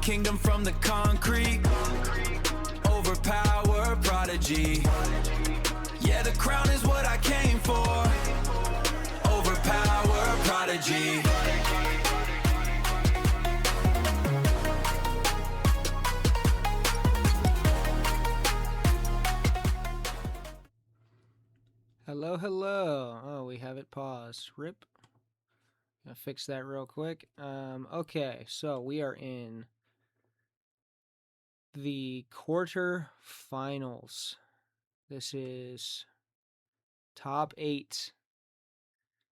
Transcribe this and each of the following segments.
kingdom from the concrete. Overpower, Prodigy. Yeah, the crown is what I came for. Overpower, Prodigy. Hello, hello. Oh, we have it paused. Rip. Gonna fix that real quick. Okay, so we are in the quarterfinals. This is top 8.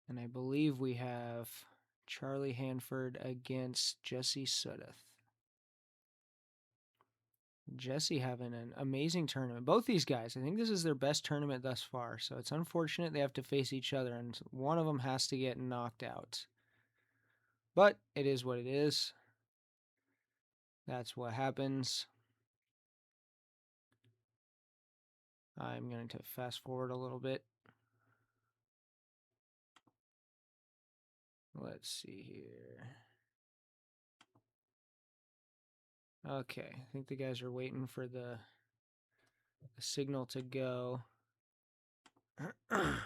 And I believe we have Charlie Hanford against Jesse Sudduth. Jesse having an amazing tournament. Both these guys, I think this is their best tournament thus far. So it's unfortunate they have to face each other, and one of them has to get knocked out. But it is what it is. That's what happens. I'm going to fast forward a little bit. Let's see here. Okay, I think the guys are waiting for the signal to go. Looks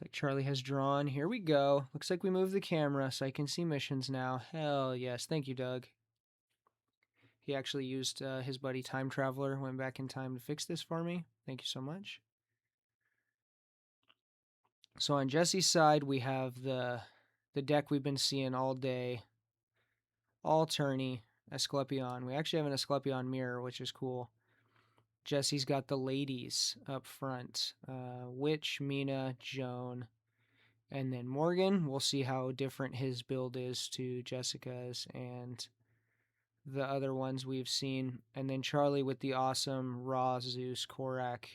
like Charlie has drawn. Here we go. Looks like we moved the camera so I can see missions now. Hell yes. Thank you, Doug. He actually used his buddy Time Traveler, went back in time to fix this for me. Thank you so much. So on Jesse's side, we have the deck we've been seeing all day. All tourney, Asclepieion. We actually have an Asclepieion mirror, which is cool. Jesse's got the ladies up front. Witch, Mina, Joan, and then Morgan. We'll see how different his build is to Jessica's and the other ones we've seen. And then Charlie with the awesome Ra, Zeus, Korak.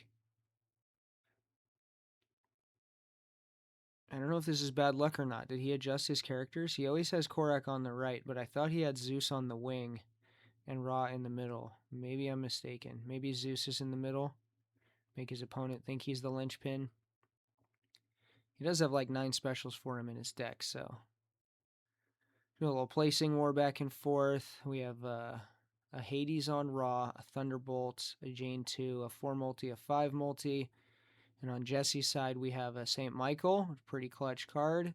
I don't know if this is bad luck or not. Did he adjust his characters? He always has Korak on the right, but I thought he had Zeus on the wing and Ra in the middle. Maybe I'm mistaken. Maybe Zeus is in the middle. Make his opponent think he's the linchpin. He does have like 9 specials for him in his deck, so. Do a little placing war back and forth. We have a Hades on Ra, a Thunderbolt, a Jane 2, a 4 multi, a 5 multi. And on Jesse's side, we have a St. Michael, a pretty clutch card.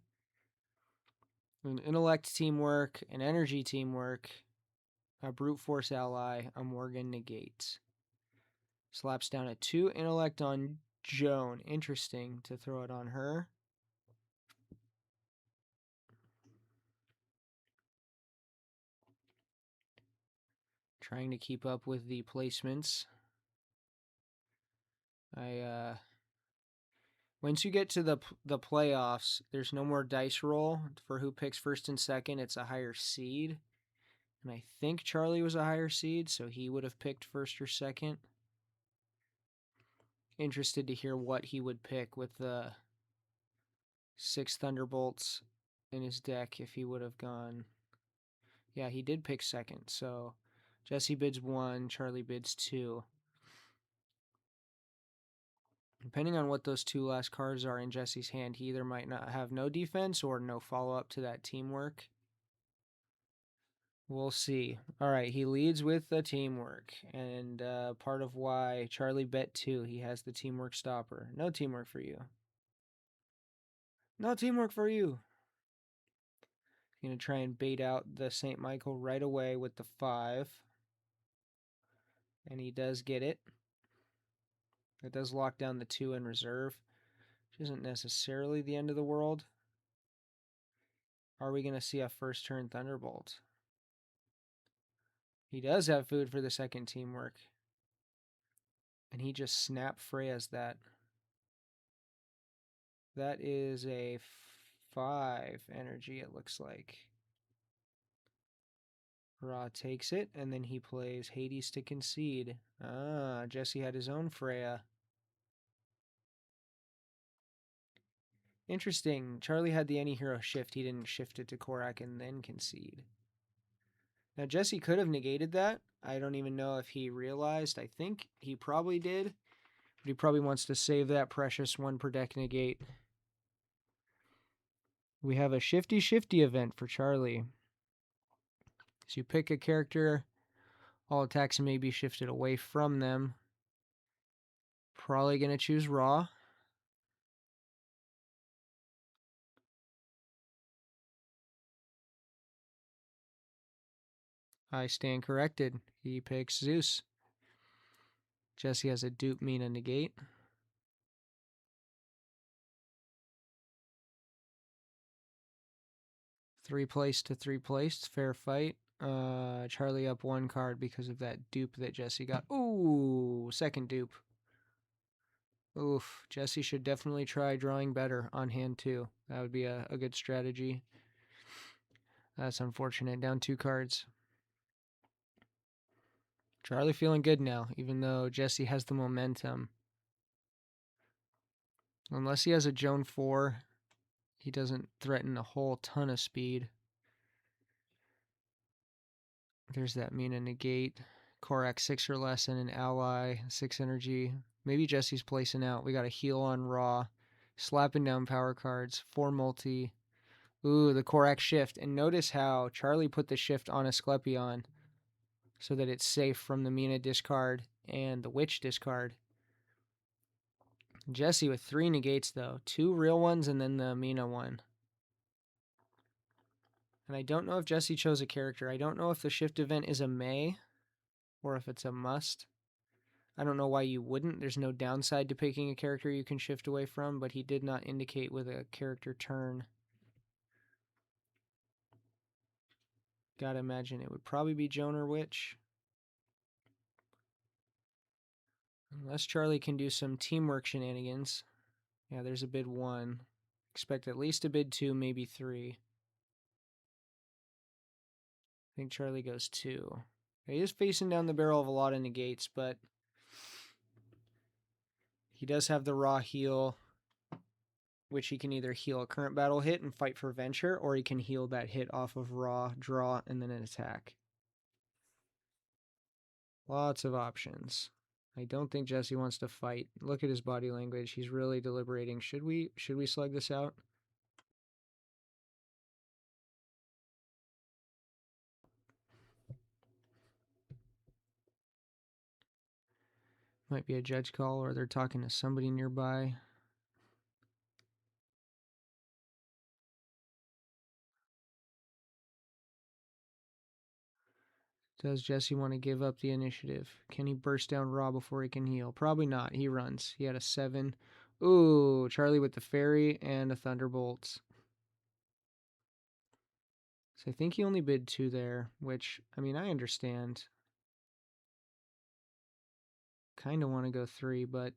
An intellect teamwork, an energy teamwork, a brute force ally, a Morgan negate. Slaps down a 2 intellect on Joan. Interesting to throw it on her. Trying to keep up with the placements. Once you get to the playoffs, there's no more dice roll for who picks first and second. It's a higher seed. And I think Charlie was a higher seed, so he would have picked first or second. Interested to hear what he would pick with the 6 Thunderbolts in his deck if he would have gone. Yeah, he did pick second, so Jesse bids 1, Charlie bids 2. Depending on what those 2 last cards are in Jesse's hand, he either might not have no defense or no follow-up to that teamwork. We'll see. All right, he leads with the teamwork, and part of why Charlie bet 2, he has the teamwork stopper. No teamwork for you. No teamwork for you. He's going to try and bait out the St. Michael right away with the 5. And he does get it. It does lock down the 2 in reserve, which isn't necessarily the end of the world. Are we going to see a first turn Thunderbolt? He does have food for the second teamwork. And he just snap Freya's that. That is a 5 energy, it looks like. Ra takes it, and then he plays Hades to concede. Ah, Jesse had his own Freya. Interesting. Charlie had the Any-Hero shift. He didn't shift it to Korak and then concede. Now, Jesse could have negated that. I don't even know if he realized. I think he probably did. But he probably wants to save that precious 1 per deck negate. We have a shifty event for Charlie. So you pick a character, all attacks may be shifted away from them. Probably going to choose Ra. I stand corrected. He picks Zeus. Jesse has a dupe Mina negate. Three placed to three placed. Fair fight. Charlie up one card because of that dupe that Jesse got. Ooh, second dupe. Oof. Jesse should definitely try drawing better on hand two. That would be a good strategy. That's unfortunate. Down two cards. Charlie feeling good now, even though Jesse has the momentum. Unless he has a Joan 4, he doesn't threaten a whole ton of speed. There's that Mina negate. Korak 6 or less and an ally. 6 energy. Maybe Jesse's placing out. We got a heal on Raw. Slapping down power cards. 4 multi. Ooh, the Korak shift. And notice how Charlie put the shift on Asclepieion so that it's safe from the Mina discard and the Witch discard. Jesse with 3 negates, though. 2 real ones and then the Mina one. And I don't know if Jesse chose a character. I don't know if the shift event is a may or if it's a must. I don't know why you wouldn't. There's no downside to picking a character you can shift away from, but he did not indicate with a character turn. Gotta imagine it would probably be Joan or Witch. Unless Charlie can do some teamwork shenanigans. Yeah, there's a bid 1. Expect at least a bid 2, maybe 3. I think Charlie goes 2. He is facing down the barrel of a lot of negates, but he does have the raw heal, which he can either heal a current battle hit and fight for venture, or he can heal that hit off of raw, draw, and then an attack. Lots of options. I don't think Jesse wants to fight. Look at his body language. He's really deliberating. Should we slug this out? Might be a judge call, or they're talking to somebody nearby. Does Jesse want to give up the initiative? Can he burst down Raw before he can heal? Probably not. He runs. He had a 7. Ooh, Charlie with the fairy and a thunderbolt. So I think he only bid 2 there, which, I mean, I understand. Kind of want to go 3, but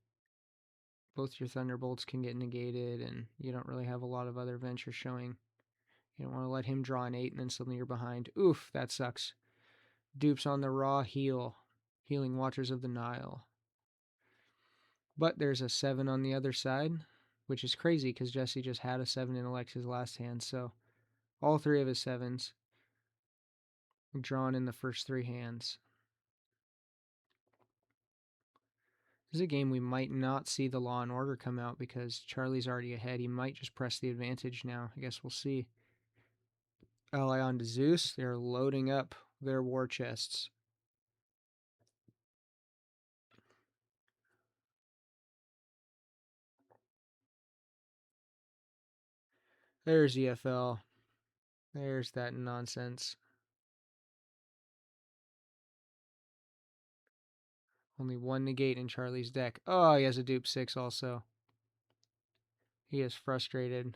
both your thunderbolts can get negated, and you don't really have a lot of other venture showing. You don't want to let him draw an 8 and then suddenly you're behind. Oof, that sucks. Dupes on the raw heal. Healing Waters of the Nile. But there's a 7 on the other side, which is crazy because Jesse just had a 7 in Alexa's last hand. So all 3 of his 7s drawn in the first 3 hands. This is a game we might not see the Law and Order come out because Charlie's already ahead. He might just press the advantage now. I guess we'll see. Ally on to Zeus. They're loading up their war chests. There's EFL. There's that nonsense. Only 1 negate in Charlie's deck. Oh, he has a dupe 6 also. He is frustrated.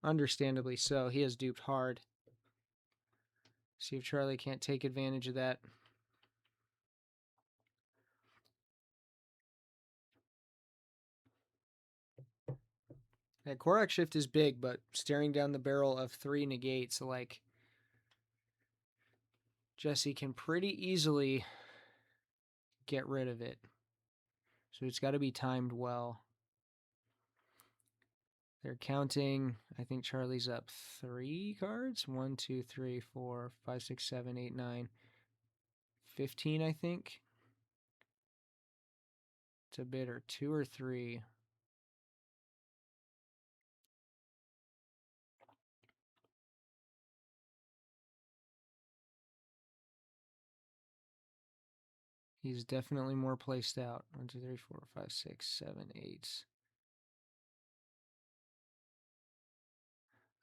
Understandably so. He has duped hard. See if Charlie can't take advantage of that. That Korak shift is big, but staring down the barrel of 3 negates, like, Jesse can pretty easily get rid of it. So it's got to be timed well. They're counting. I think Charlie's up 3 cards. 1, 2, 3, 4, 5, 6, 7, 8, 9, 15, I think. It's a bid or 2 or 3. He's definitely more placed out. 1, 2, 3, 4, 5, 6, 7, 8.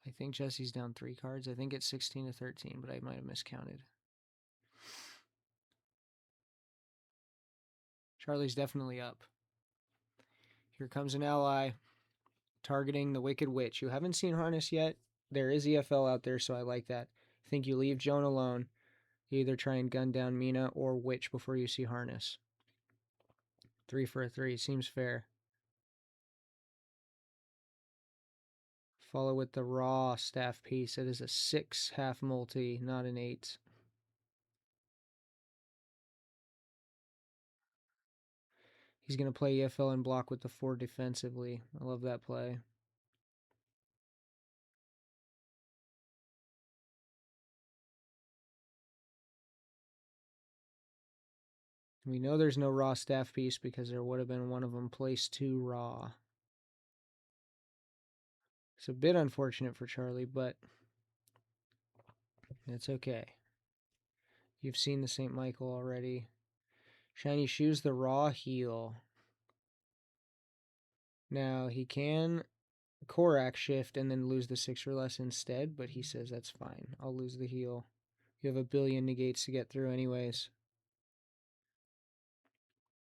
I think Jesse's down 3 cards. I think it's 16 to 13, but I might have miscounted. Charlie's definitely up. Here comes an ally targeting the Wicked Witch. You haven't seen Harness yet. There is EFL out there, so I like that. I think you leave Joan alone. You either try and gun down Mina or Witch before you see Harness. 3 for a 3. Seems fair. Follow with the Raw staff piece. It is a 6 half multi, not an 8. He's going to play EFL and block with the 4 defensively. I love that play. We know there's no Raw staff piece because there would have been one of them placed to Raw. It's a bit unfortunate for Charlie, but it's okay. You've seen the St. Michael already. Shiny Shoes, the Raw heal. Now, he can Korak shift and then lose the 6 or less instead, but he says that's fine. I'll lose the heal. You have a billion negates to get through anyways.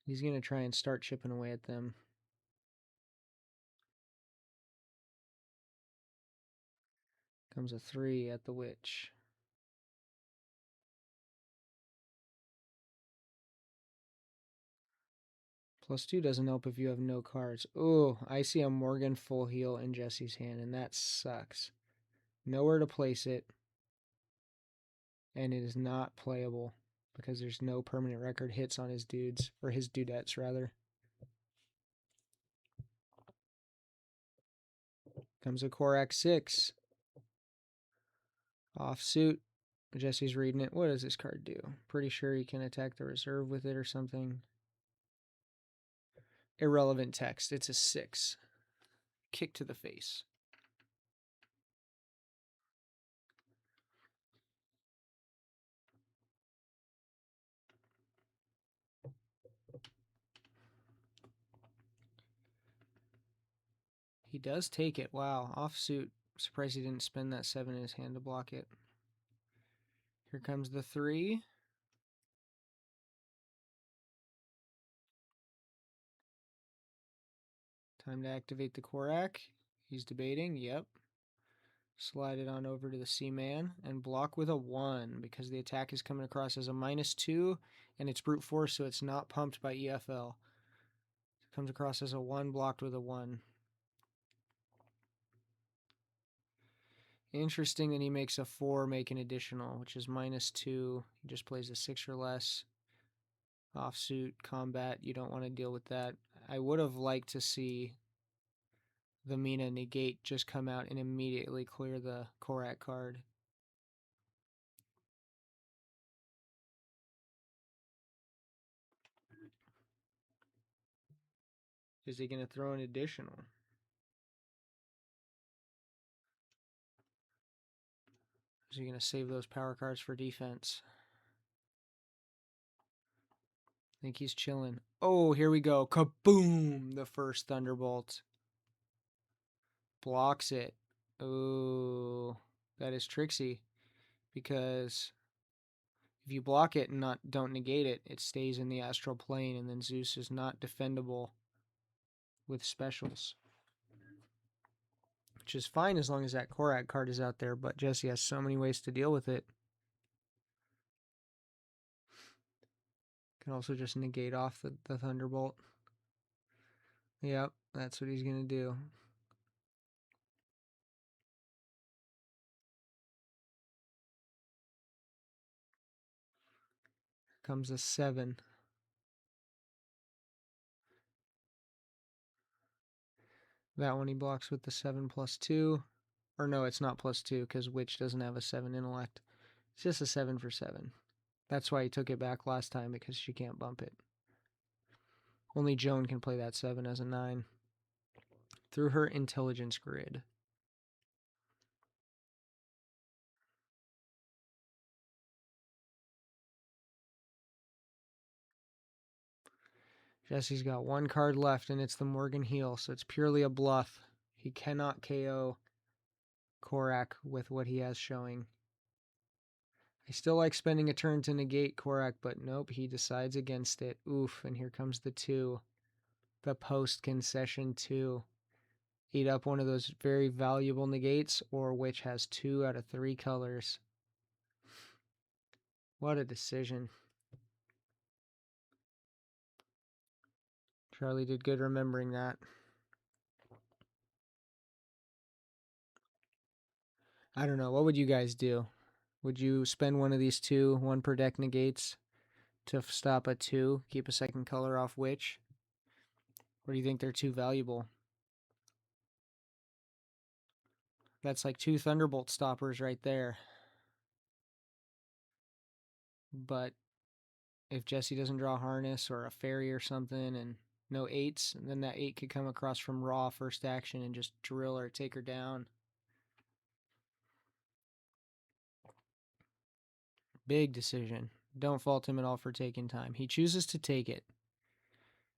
He's going to try and start chipping away at them. Comes a 3 at the Witch. +2 doesn't help if you have no cards. Ooh, I see a Morgan full heal in Jesse's hand, and that sucks. Nowhere to place it. And it is not playable because there's no permanent record hits on his dudes, or his dudettes, rather. Comes a Korak 6. Offsuit. Jesse's reading it. What does this card do? Pretty sure he can attack the reserve with it or something. Irrelevant text. It's a 6. Kick to the face. He does take it. Wow. Offsuit. Surprised he didn't spend that 7 in his hand to block it. Here comes the 3. Time to activate the Korak. He's debating. Yep. Slide it on over to the Seaman and block with a 1 because the attack is coming across as a -2 and it's brute force, so it's not pumped by EFL. It comes across as a 1 blocked with a 1. Interesting that he makes a 4 make an additional, which is -2. He just plays a 6 or less. Offsuit, combat, you don't want to deal with that. I would have liked to see the Mina negate just come out and immediately clear the Korak card. Is he going to throw an additional? Is he going to save those power cards for defense? I think he's chilling. Oh, here we go. Kaboom! The first Thunderbolt. Blocks it. Oh, that is tricksy. Because if you block it and don't negate it, it stays in the astral plane, and then Zeus is not defendable with specials. Which is fine as long as that Korak card is out there, but Jesse has so many ways to deal with it. Can also just negate off the Thunderbolt. Yep, that's what he's going to do. Comes a 7. That one he blocks with the 7 +2. Or no, it's not +2 because Witch doesn't have a 7 intellect. It's just a 7 for 7. That's why he took it back last time, because she can't bump it. Only Joan can play that 7 as a 9. Through her intelligence grid. Jesse's got one card left, and it's the Morgan Heel, so it's purely a bluff. He cannot KO Korak with what he has showing. I still like spending a turn to negate Korak, but nope, he decides against it. Oof, and here comes the 2. The post-concession 2. Eat up one of those very valuable negates, or which has 2 out of 3 colors. What a decision. Charlie did good remembering that. I don't know. What would you guys do? Would you spend one of these 2, 1 per deck negates, to stop a 2, keep a second color off which? Or do you think they're too valuable? That's like 2 Thunderbolt stoppers right there. But if Jesse doesn't draw Harness or a Fairy or something and no 8s, and then that 8 could come across from Ra first action and just drill or take her down. Big decision. Don't fault him at all for taking time. He chooses to take it.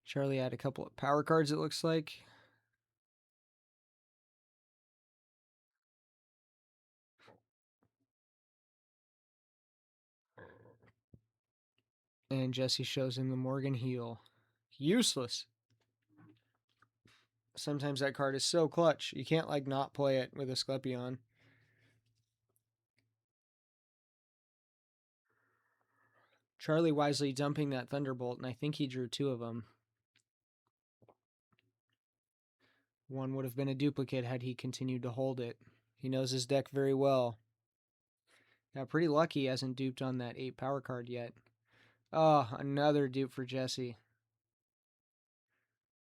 Charlie had a couple of power cards, it looks like. And Jesse shows him the Morgan Heel. Useless. Sometimes that card is so clutch. You can't, like, not play it with Asclepieion. Charlie wisely dumping that Thunderbolt, and I think he drew 2 of them. One would have been a duplicate had he continued to hold it. He knows his deck very well. Got pretty lucky he hasn't duped on that 8 power card yet. Oh, another dupe for Jesse.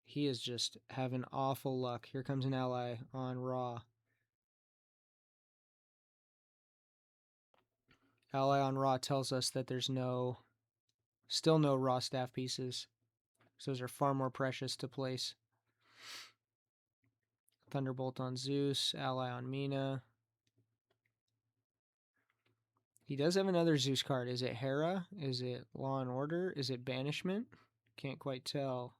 He is just having awful luck. Here comes an ally on Ra. Ally on Ra tells us that there's still no Ra staff pieces. So those are far more precious to place. Thunderbolt on Zeus, ally on Mina. He does have another Zeus card. Is it Hera? Is it Law and Order? Is it Banishment? Can't quite tell.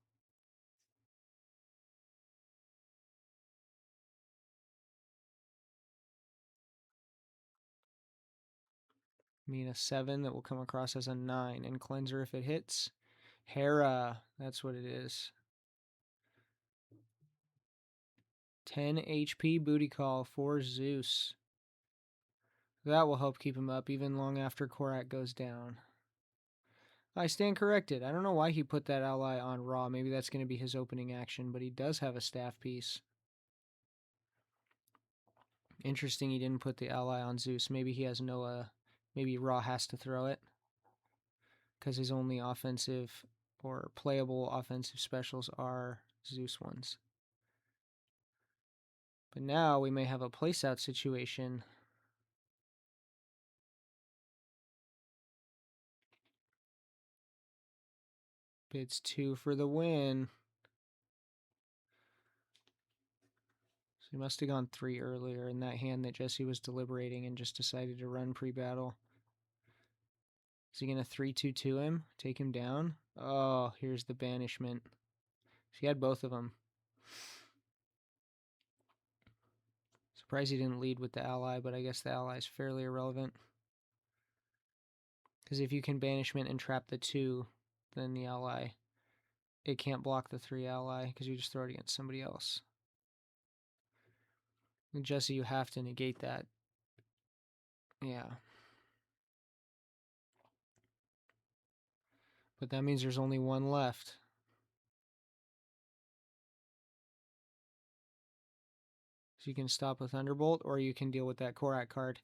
Mina 7 that will come across as a 9. And Cleanser if it hits. Hera, that's what it is. 10 HP booty call for Zeus. That will help keep him up even long after Korak goes down. I stand corrected. I don't know why he put that ally on Ra. Maybe that's going to be his opening action, but he does have a staff piece. Interesting he didn't put the ally on Zeus. Maybe he has no, maybe Ra has to throw it. Because his only offensive or playable offensive specials are Zeus ones. But now we may have a place out situation. Bids 2 for the win. So he must have gone 3 earlier in that hand that Jesse was deliberating and just decided to run pre-battle. Is he going to 3-2-2 him? Take him down? Oh, here's the banishment. He had both of them. Surprised he didn't lead with the ally, but I guess the ally is fairly irrelevant. Because if you can banishment and trap the 2, then the ally, it can't block the 3 ally because you just throw it against somebody else. And Jesse, you have to negate that. Yeah. But that means there's only 1 left. So you can stop a Thunderbolt, or you can deal with that Korak card.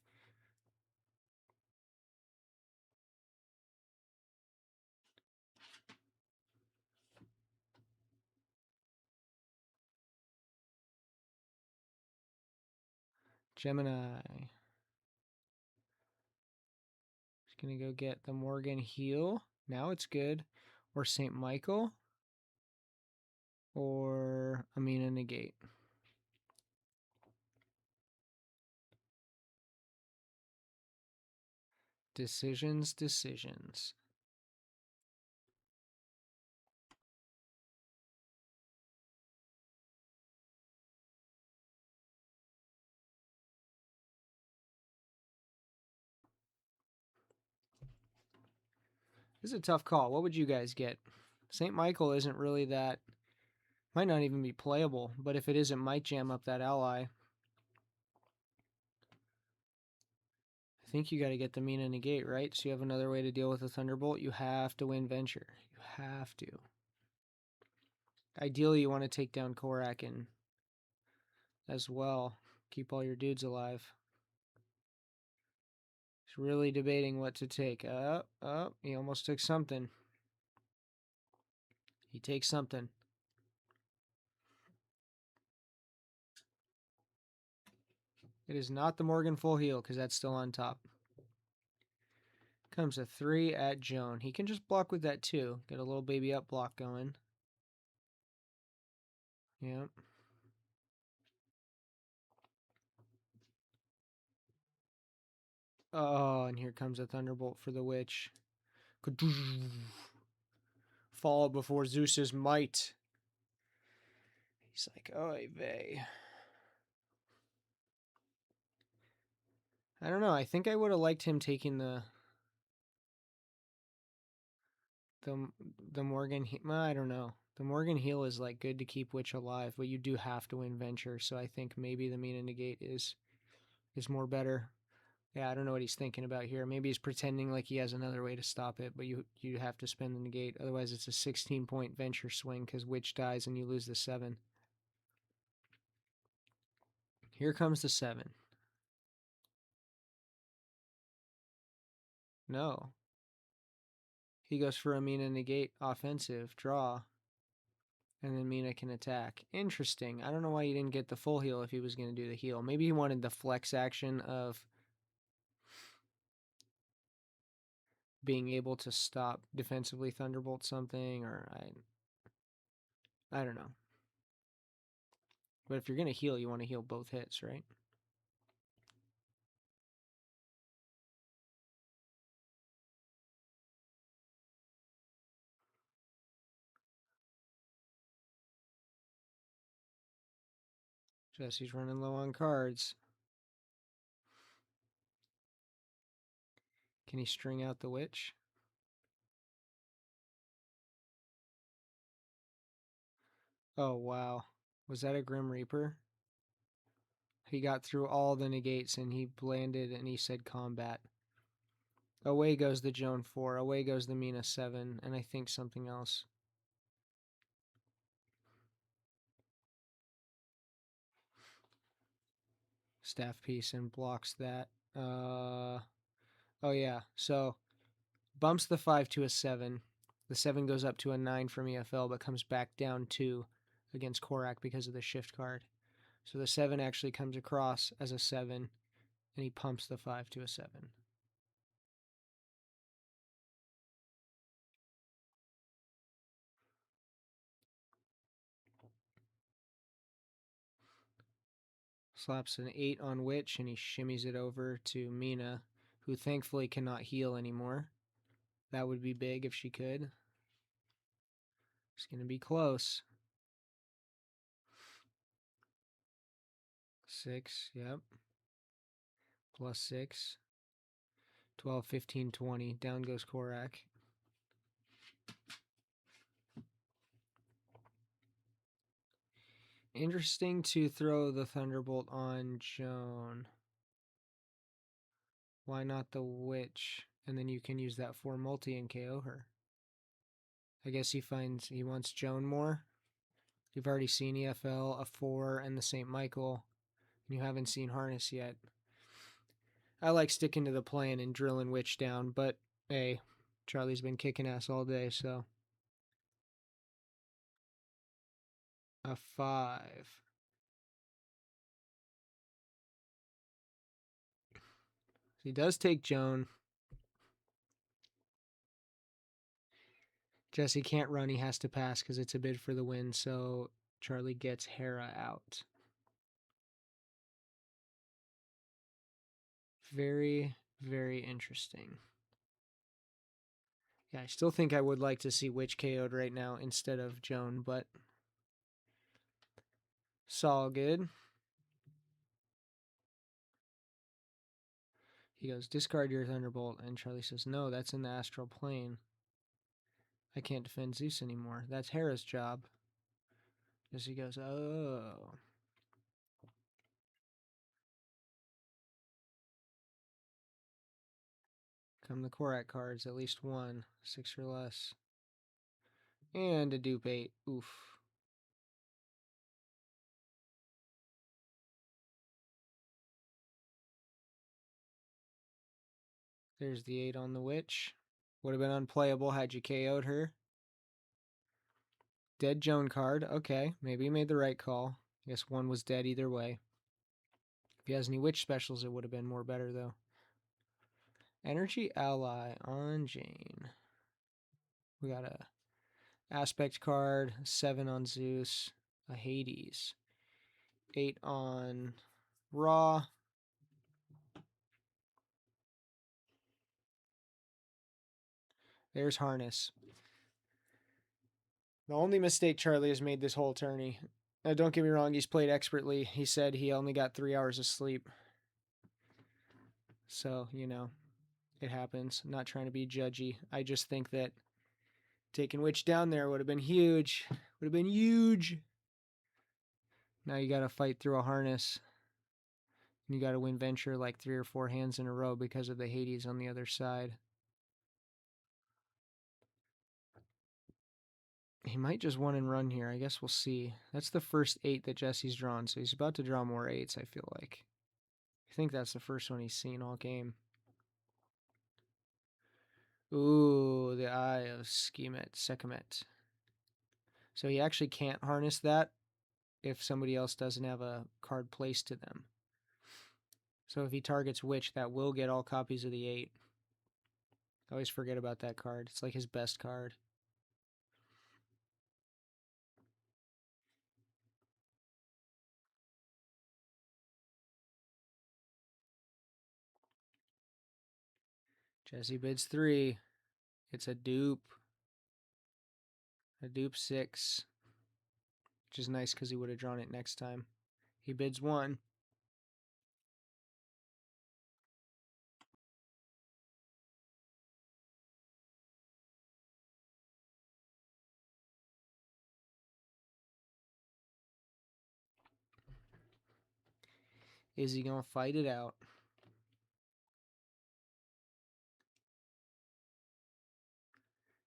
Gemini. Just going to go get the Morgan Heel. Now it's good. Or St. Michael. Or Amina Negate. Decisions. This is a tough call. What would you guys get? St. Michael isn't really that. Might not even be playable, but if it is, it might jam up that ally. I think you got to get the Mina negate, right? So you have another way to deal with a Thunderbolt. You have to win Venture. You have to. Ideally, you want to take down Korak and as well. Keep all your dudes alive. He's really debating what to take. He almost took something. He takes something. It is not the Morgan full heal because that's still on top. Comes a 3 at Joan. He can just block with that too. Get a little baby up block going. Yep. Oh, and here comes a Thunderbolt for the Witch. Fall before Zeus's might. He's like, oy vey. I don't know. I think I would have liked him taking the Morgan. I don't know. The Morgan heal is like good to keep Witch alive, but you do have to win Venture. So I think maybe the Mina negate is more better. Yeah, I don't know what he's thinking about here. Maybe he's pretending like he has another way to stop it, but you have to spend the negate. Otherwise, it's a 16-point Venture swing because Witch dies and you lose the 7. Here comes the 7. No. He goes for a Mina negate offensive, draw, and then Mina can attack. Interesting. I don't know why he didn't get the full heal if he was going to do the heal. Maybe he wanted the flex action of being able to stop defensively Thunderbolt something, or I don't know. But if you're going to heal, you want to heal both hits, right? Jesse's running low on cards. Can he string out the Witch? Oh, wow. Was that a Grim Reaper? He got through all the negates and he landed and he said combat. Away goes the Joan 4. Away goes the Mina 7. And I think something else. Staff piece and blocks that. Oh, yeah. So bumps the 5 to a 7. The 7 goes up to a 9 from EFL, but comes back down 2 against Korak because of the shift card. So the 7 actually comes across as a 7, and he pumps the 5 to a 7. Slaps an 8 on Witch, and he shimmies it over to Mina, who thankfully cannot heal anymore. That would be big if she could. It's going to be close. 6, yep. Plus 6. 12, 15, 20. Down goes Korak. Interesting to throw the Thunderbolt on Joan. Why not the Witch? And then you can use that 4 multi and KO her. I guess he wants Joan more. You've already seen EFL, a 4, and the St. Michael. And you haven't seen Harness yet. I like sticking to the plan and drilling Witch down, but hey, Charlie's been kicking ass all day, so. A 5. He does take Joan. Jesse can't run. He has to pass because it's a bid for the win, so Charlie gets Hera out. Very, very interesting. Yeah, I still think I would like to see Witch KO'd right now instead of Joan, but it's all good. He goes, discard your Thunderbolt, and Charlie says, no, that's in the astral plane. I can't defend Zeus anymore. That's Hera's job. As he goes, oh. Come the Korak cards, at least one. 6 or less. And a dupe 8. Oof. There's the 8 on the witch. Would have been unplayable had you KO'd her. Dead Joan card. Okay, maybe he made the right call. I guess one was dead either way. If he has any witch specials, it would have been more better, though. Energy ally on Jane. We got a aspect card, 7 on Zeus, a Hades, 8 on Ra. There's Harness. The only mistake Charlie has made this whole tourney. Don't get me wrong, he's played expertly. He said he only got 3 hours of sleep. So, you know, it happens. I'm not trying to be judgy. I just think that taking Witch down there would have been huge. Would have been huge. Now you got to fight through a Harness. And you got to win Venture like 3 or 4 hands in a row because of the Hades on the other side. He might just one and run here. I guess we'll see. That's the first 8 that Jesse's drawn, so he's about to draw more 8s, I feel like. I think that's the first one he's seen all game. Ooh, the Eye of Sekhmet. So he actually can't harness that if somebody else doesn't have a card placed to them. So if he targets Witch, that will get all copies of the 8. I always forget about that card. It's like his best card. Jesse bids 3. It's a dupe. A dupe 6. Which is nice because he would have drawn it next time. He bids 1. Is he going to fight it out?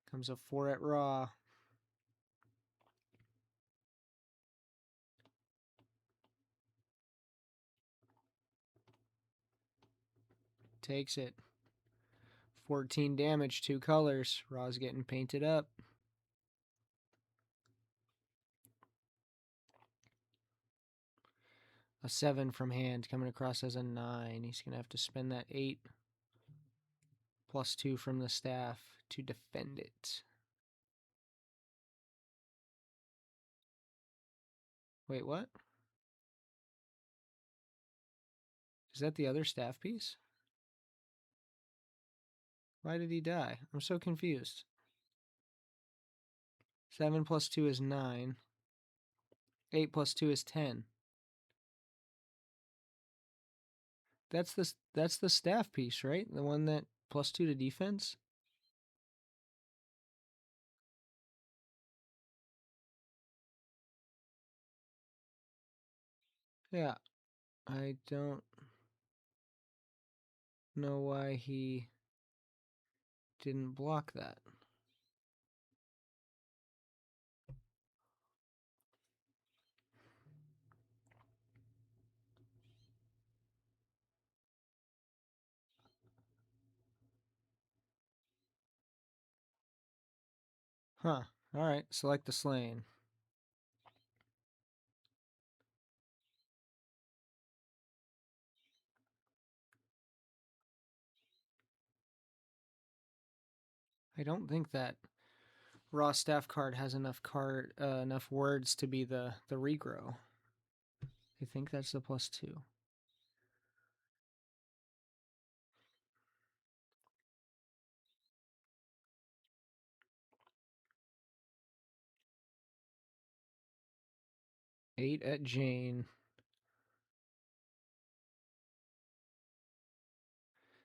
Comes a 4 at Raw. Takes it. 14 damage, 2 colors. Raw's getting painted up. A 7 from hand coming across as a 9. He's going to have to spend that 8 plus 2 from the staff to defend it. Wait, what? Is that the other staff piece? Why did he die? I'm so confused. 7 plus 2 is 9. 8 plus 2 is 10. That's the staff piece, right? The one that plus 2 to defense? Yeah. I don't know why he didn't block that. Huh. Alright, select the slain. I don't think that raw staff card has enough words to be the regrow. I think that's the plus 2. Eight at Jane.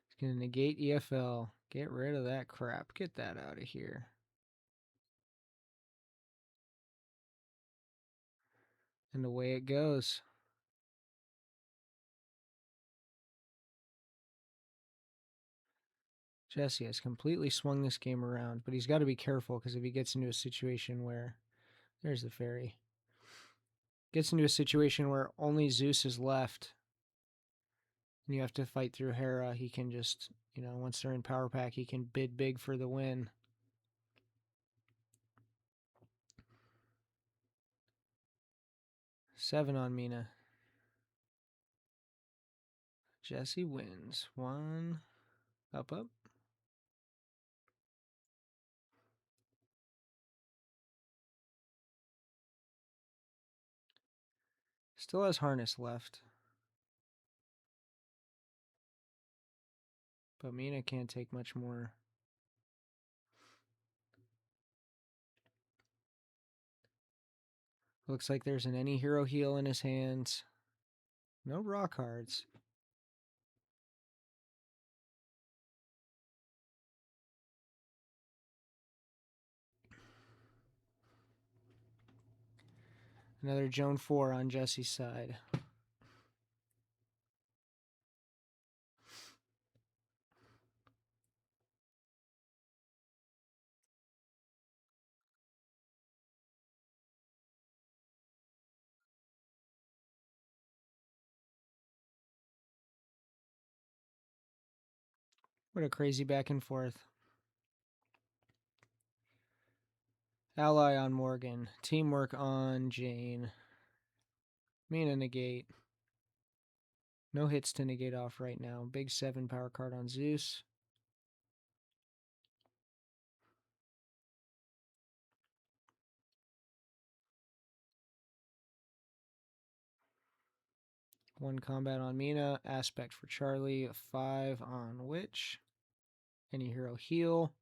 It's gonna negate EFL. Get rid of that crap. Get that out of here. And away it goes. Jesse has completely swung this game around, but he's got to be careful because if he gets into a situation where... There's the fairy. Gets into a situation where only Zeus is left and you have to fight through Hera, he can just, once they're in power pack, he can bid big for the win. Seven on Mina. Jesse wins. One. Up. Still has harness left. But Mina can't take much more. Looks like there's an any hero heal in his hands. No raw cards. Another Joan 4 on Jesse's side. What a crazy back and forth. Ally on Morgan. Teamwork on Jane. Mina negate. No hits to negate off right now. Big 7 power card on Zeus. One combat on Mina. Aspect for Charlie. 5 on Witch. Any hero heal.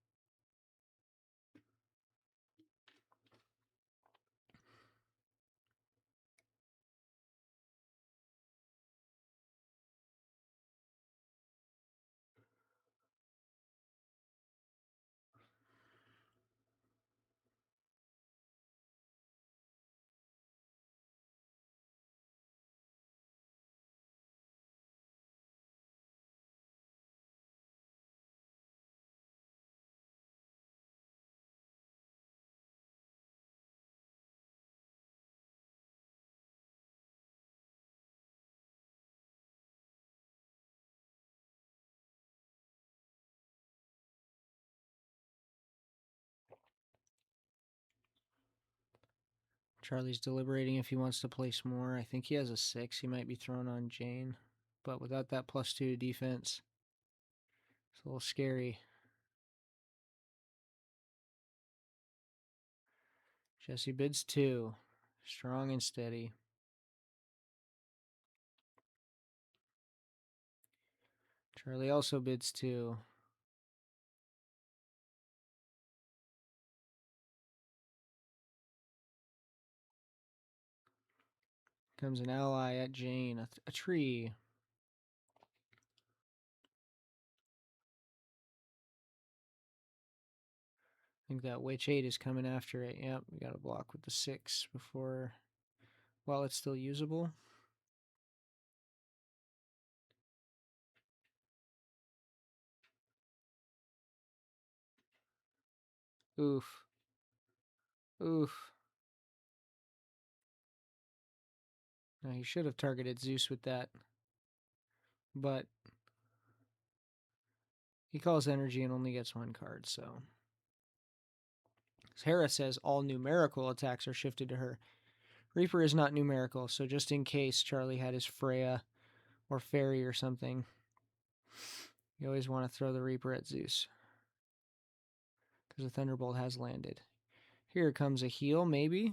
Charlie's deliberating if he wants to place more. I think he has a 6. He might be thrown on Jane. But without that +2 defense, it's a little scary. Jesse bids 2. Strong and steady. Charlie also bids 2. Comes an ally at Jane. A tree. I think that Witch 8 is coming after it. Yep, we got to block with the 6 before... while it's still usable. Oof. Oof. Now, he should have targeted Zeus with that. But he calls energy and only gets 1 card, so... Hera says all numerical attacks are shifted to her. Reaper is not numerical, so just in case Charlie had his Freya or Fairy or something, you always want to throw the Reaper at Zeus. Because the Thunderbolt has landed. Here comes a heal, maybe.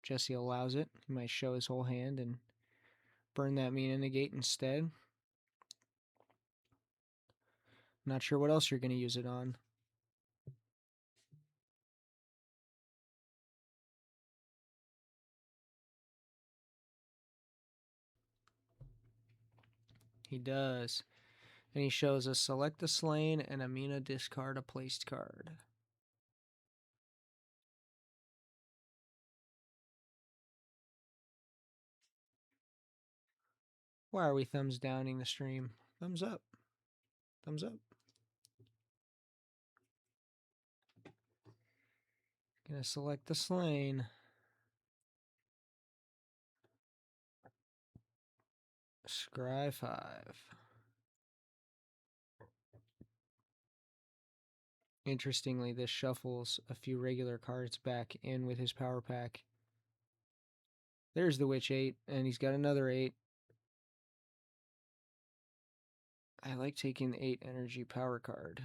Jesse allows it. He might show his whole hand and burn that Mina negate instead. Not sure what else you're going to use it on. He does. And he shows us select the slain and a Mina discard a placed card. Why are we thumbs downing the stream? Thumbs up. Thumbs up. Gonna select the slain. Scry 5. Interestingly, this shuffles a few regular cards back in with his power pack. There's the Witch 8, and he's got another 8. I like taking the 8 energy power card.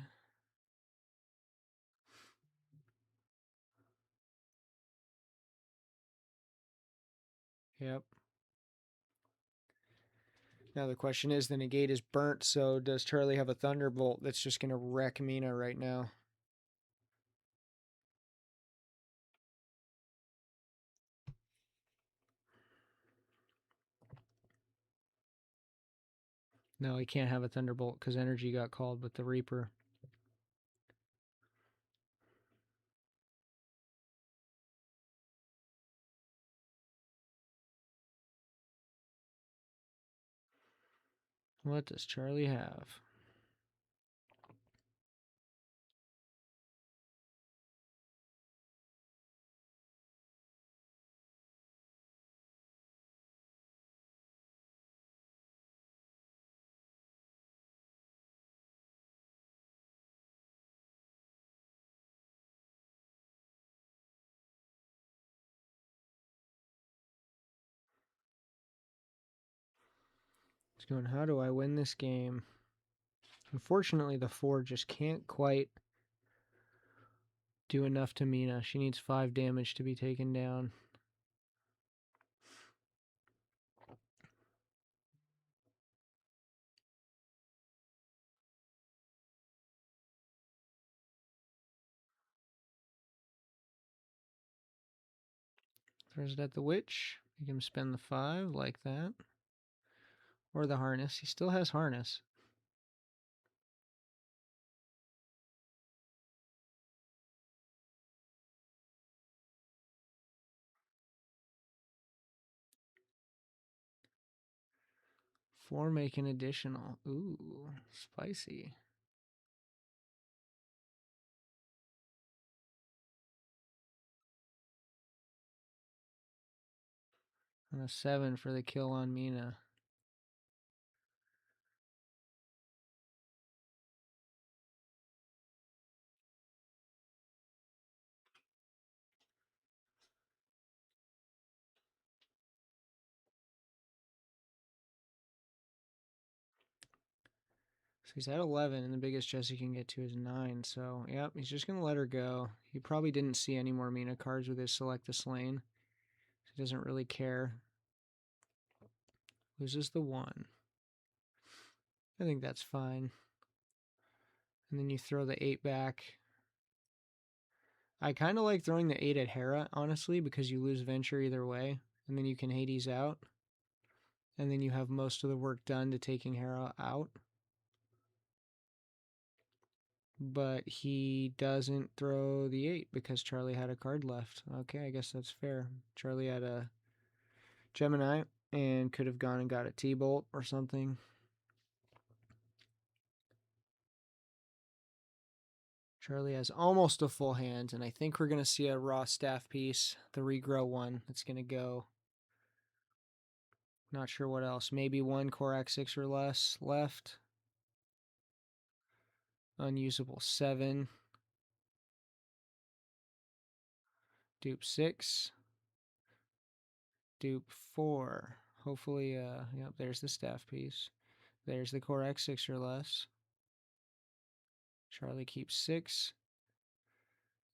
Yep. Now the question is, the negate is burnt, so does Charlie have a Thunderbolt that's just going to wreck Mina right now? No, he can't have a Thunderbolt because energy got called with the Reaper. What does Charlie have? He's going, how do I win this game? Unfortunately, the 4 just can't quite do enough to Mina. She needs 5 damage to be taken down. Throws it at the Witch. Make him spend the 5 like that. Or the Harness. He still has Harness. Four make an additional. Ooh, spicy. And a 7 for the kill on Mina. So he's at 11, and the biggest chest he can get to is 9. So, yep, he's just going to let her go. He probably didn't see any more Mina cards with his Select the Slain. So he doesn't really care. Loses the 1. I think that's fine. And then you throw the 8 back. I kind of like throwing the 8 at Hera, honestly, because you lose Venture either way. And then you can Hades out. And then you have most of the work done to taking Hera out. But he doesn't throw the 8 because Charlie had a card left. Okay, I guess that's fair. Charlie had a Gemini and could have gone and got a T-Bolt or something. Charlie has almost a full hand, and I think we're going to see a Raw staff piece, the regrow one. That's going to go. Not sure what else. Maybe one Korak 6 or less left. Unusable 7. Dupe 6. Dupe 4. Hopefully, yep, there's the staff piece. There's the Korak 6 or less. Charlie keeps 6.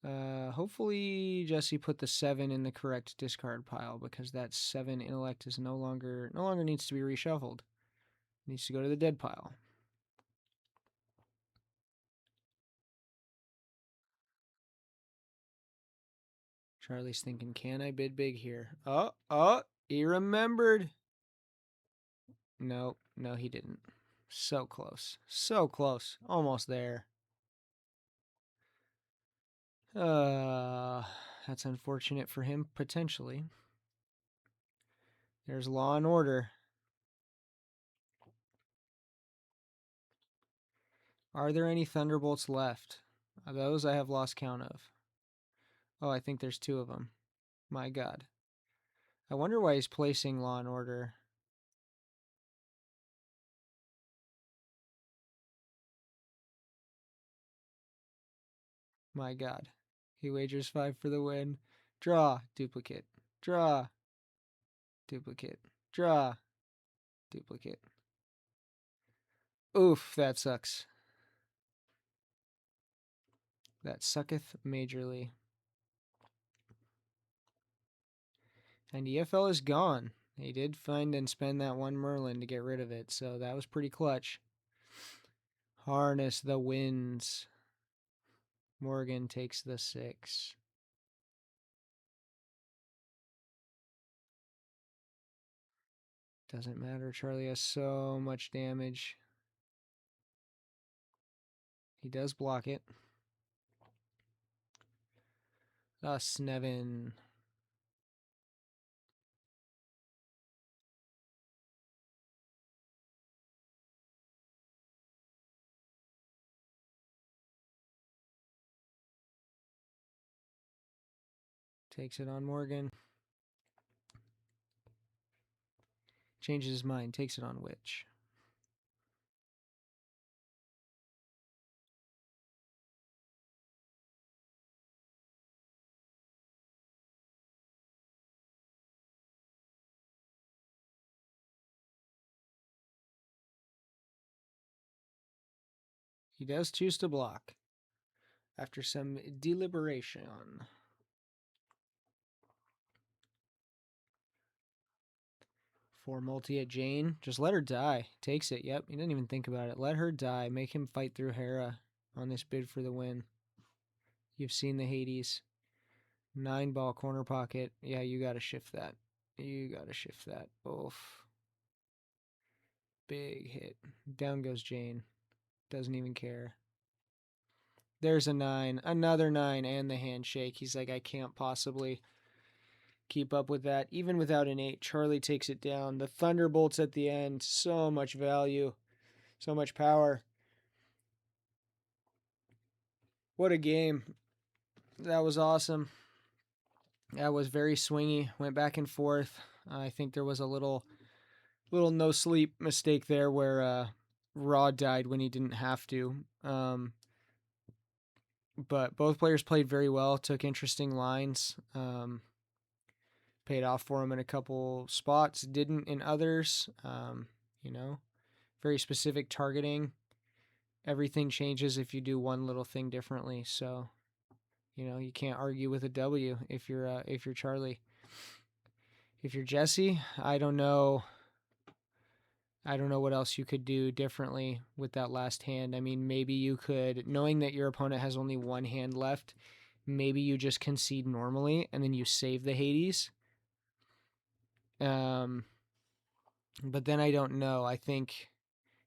Hopefully Jesse put the 7 in the correct discard pile because that 7 intellect is no longer needs to be reshuffled. It needs to go to the dead pile. Charlie's thinking, can I bid big here? Oh, he remembered. No, he didn't. So close. So close. Almost there. That's unfortunate for him, potentially. There's Law and Order. Are there any Thunderbolts left? Those I have lost count of. Oh, I think there's 2 of them. My God. I wonder why he's placing Law and Order. My God. He wagers 5 for the win. Draw. Duplicate. Draw. Duplicate. Draw. Duplicate. Oof, that sucks. That sucketh majorly. And EFL is gone. He did find and spend that 1 Merlin to get rid of it, so that was pretty clutch. Harness the winds. Morgan takes the 6. Doesn't matter. Charlie has so much damage. He does block it. Snevin. Takes it on Morgan. Changes his mind. Takes it on Witch. He does choose to block. After some deliberation. For multi at Jane. Just let her die. Takes it. Yep. He didn't even think about it. Let her die. Make him fight through Hera on this bid for the win. You've seen the Hades. 9-ball corner pocket. Yeah, you got to shift that. You got to shift that. Oof. Big hit. Down goes Jane. Doesn't even care. There's a 9. Another 9 and the handshake. He's like, I can't possibly keep up with that. Even without an 8, Charlie takes it down. The Thunderbolts at the end. So much value. So much power. What a game. That was awesome. That was very swingy. Went back and forth. I think there was a little no sleep mistake there where Ra died when he didn't have to. But both players played very well. Took interesting lines. Paid off for him in a couple spots. Didn't in others. Very specific targeting. Everything changes if you do one little thing differently. So, you can't argue with a W if you're Charlie. If you're Jesse, I don't know what else you could do differently with that last hand. I mean, maybe you could, knowing that your opponent has only 1 hand left, maybe you just concede normally and then you save the Hades. But then I don't know. I think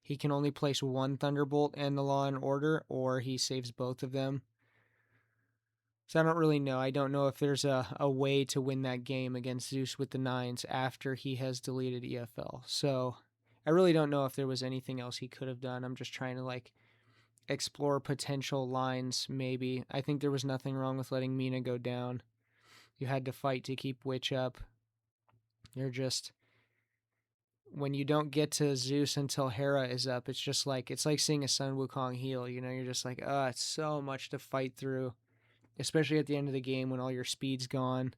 he can only place 1 Thunderbolt and the Law and Order, or he saves both of them. So I don't really know. I don't know if there's a way to win that game against Zeus with the 9s after he has deleted EFL. So I really don't know if there was anything else he could have done. I'm just trying to explore potential lines maybe. I think there was nothing wrong with letting Mina go down. You had to fight to keep Witch up. You're just, when you don't get to Zeus until Hera is up, it's like seeing a Sun Wukong heal. You're just like, it's so much to fight through, especially at the end of the game when all your speed's gone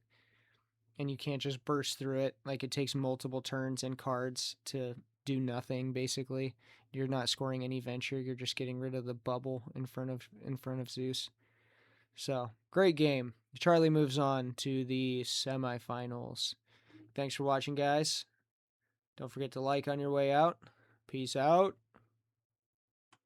and you can't just burst through it. It takes multiple turns and cards to do nothing, basically. You're not scoring any venture. You're just getting rid of the bubble in front of Zeus. So, great game. Charlie moves on to the semifinals. Thanks for watching, guys. Don't forget to like on your way out. Peace out.